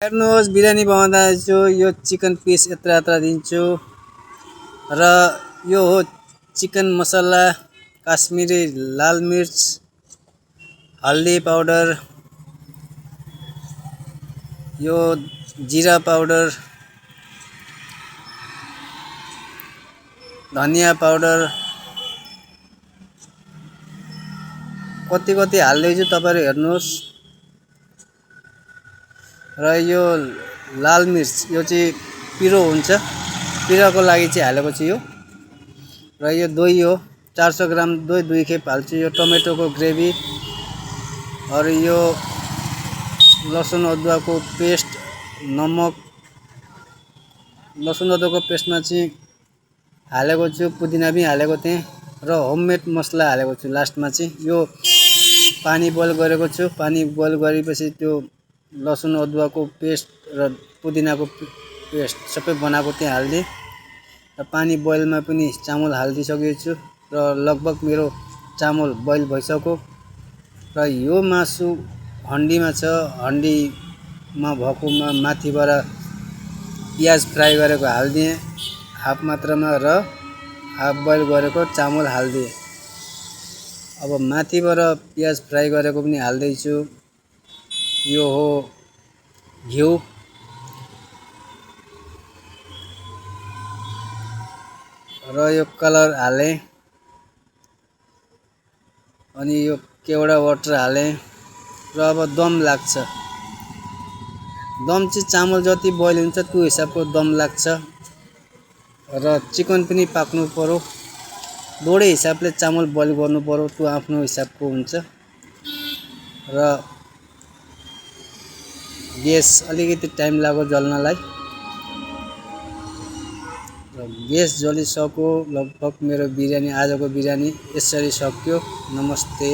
हेर्नुहोस् बिरयानी बनाउँदैछु। यो चिकन पिस यत्रा यत्रा दिन्छु र यो हो चिकन मसला, काश्मिरी लाल मिर्च, हल्दी पाउडर, यो जीरा पाउडर, धनिया पाउडर कति कति हाल्दैछु तपाईहरु हेर्नुहोस्। र यो लाल मिर्च यो चाहिँ पिरो हुन्छ, पिरोको लागि चाहिँ हालेको छु यो। र यो दही हो, 400 ग्राम दही 2 खेप हाल्छु। यो टमेटोको ग्रेभी और यो लसुन अदुवाको पेस्ट, नमक, लसुन अदुवाको पेस्टमा चाहिँ हालेको छु, पुदिना पनि हालेको थिएँ र होममेड मसला हालेको छु लास्टमा चाहिँ। यो पानी बोइल गरेको छु, पानी बोइल गरेपछि त्यो लसुन अदुवाको पेस्ट र पुदिनाको पेस्ट सबै बनाएको त्यहाँ हाल्दिएँ र पानी बोइलमा पनि चामल हालिदिसकेको छु र लगभग मेरो चामल बोइल भइसक्यो। र यो मासु हन्डीमा छ, हन्डीमा भएकोमा माथिबाट प्याज फ्राई गरेको हालिदिएँ हाफ मात्रामा र हाफ बोइल गरेको चामल हालिदिएँ। अब माथिबाट प्याज फ्राई गरेको पनि हाल्दैछु। यो हो घिउ र यो कलर हालेँ अनि यो केवडा वाटर हालेँ र अब दम लाग्छ। दम चाहिँ चामल जति बोइल हुन्छ त्यो हिसाबको दम लाग्छ र चिकन पनि पाक्नु पर्यो, दोडे हिसाबले चामल बोइल गर्नु पर्यो, त्यो आफ्नो हिसाबको हुन्छ। र ग्यास अलिकति टाइम लाग्यो जल्नलाई र ग्यास जलिसक्यो। लगभग मेरो बिरयानी, आजको बिरयानी यसरी सक्यो। नमस्ते।